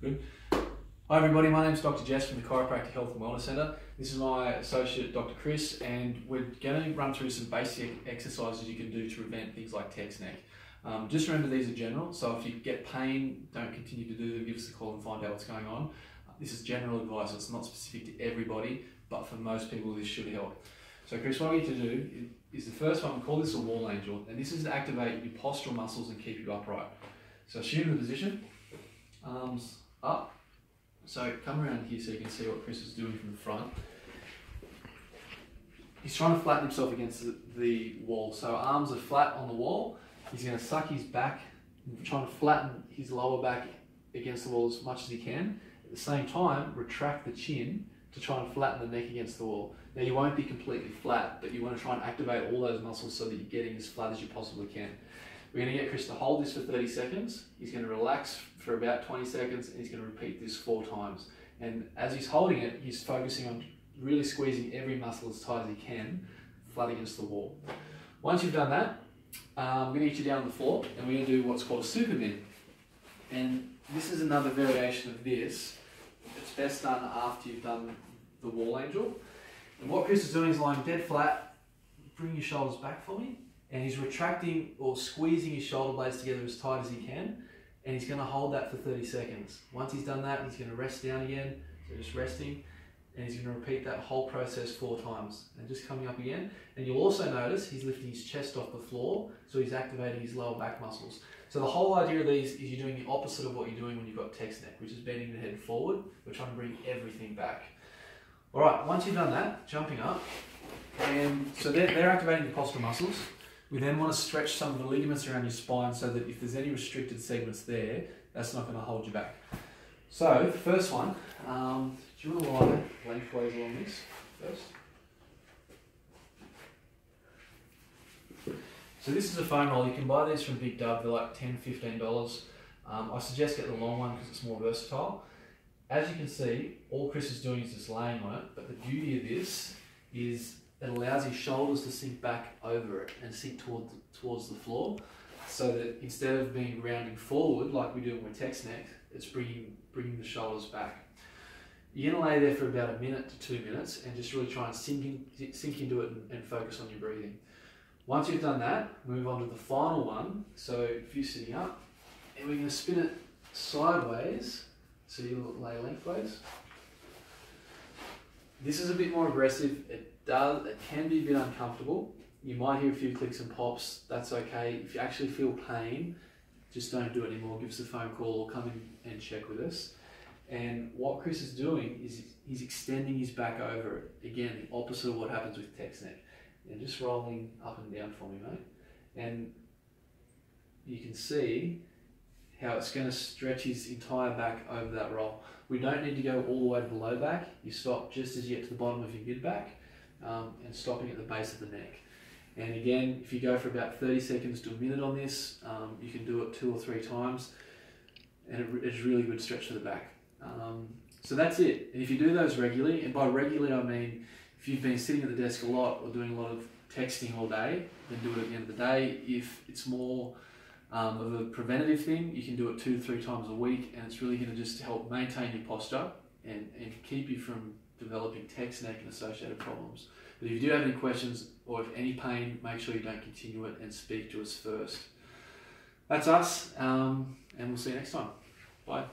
Good. Hi everybody, my name is Dr. Jess from the Chiropractic Health and Wellness Centre. This is my associate Dr. Chris, and we're going to run through some basic exercises you can do to prevent things like text neck. Just remember these are general, so if you get pain, don't continue to do them, give us a call and find out what's going on. This is general advice, so it's not specific to everybody, but for most people this should help. So Chris, what I need to do is the first one, we call this a wall angel, and this is to activate your postural muscles and keep you upright. So assume the position, arms up. So come around here so you can see what Chris is doing from the front. He's trying to flatten himself against the wall. So arms are flat on the wall. He's going to suck his back, trying to flatten his lower back against the wall as much as he can. At the same time, retract the chin to try and flatten the neck against the wall. Now you won't be completely flat, but you want to try and activate all those muscles so that you're getting as flat as you possibly can. We're going to get Chris to hold this for 30 seconds. He's going to relax for about 20 seconds and he's going to repeat this 4 times. And as he's holding it, he's focusing on really squeezing every muscle as tight as he can, flat against the wall. Once you've done that, I'm going to get you down on the floor and we're going to do what's called a Superman. And this is another variation of this. It's best done after you've done the wall angel. And what Chris is doing is lying dead flat. Bring your shoulders back for me. And he's retracting or squeezing his shoulder blades together as tight as he can. And he's going to hold that for 30 seconds. Once he's done that, he's going to rest down again. So just resting. And he's going to repeat that whole process 4 times. And just coming up again. And you'll also notice he's lifting his chest off the floor. So he's activating his lower back muscles. So the whole idea of these is you're doing the opposite of what you're doing when you've got text neck, which is bending the head forward. We're trying to bring everything back. All right, once you've done that, jumping up. And so they're activating the postural muscles. We then want to stretch some of the ligaments around your spine so that if there's any restricted segments there, that's not going to hold you back. So, the first one, do you want to lie lengthways along this first? So this is a foam roll. You can buy these from Big Dub. They're like $10, $15. I suggest get the long one because it's more versatile. As you can see, all Chris is doing is just laying on it, but the beauty of this is it allows his shoulders to sink back over it and sink towards the floor, so that instead of being rounding forward like we do when we're text neck, it's bringing the shoulders back. You're going to lay there for about 1 minute to 2 minutes and just really try and sink into it and focus on your breathing. Once you've done that, move on to the final one. So if you're sitting up, and we're going to spin it sideways, so you lay lengthways. This is a bit more aggressive. It can be a bit uncomfortable. You might hear a few clicks and pops. That's okay. If you actually feel pain, just don't do it anymore. Give us a phone call or come in and check with us. And what Chris is doing is he's extending his back over it. Again, the opposite of what happens with text neck. And just rolling up and down for me, mate. And you can see how it's going to stretch his entire back over that roll. We don't need to go all the way to the low back. You stop just as you get to the bottom of your mid back and stopping at the base of the neck. And again, if you go for about 30 seconds to 1 minute on this, you can do it 2 or 3 times, and it's a really good stretch for the back. So that's it. And if you do those regularly, and by regularly I mean if you've been sitting at the desk a lot or doing a lot of texting all day, then do it at the end of the day. If it's more of a preventative thing, you can do it 2 to 3 times a week, and it's really going to just help maintain your posture and keep you from developing text neck and associated problems. But if you do have any questions or if any pain, make sure you don't continue it and speak to us first. That's us, and we'll see you next time. Bye.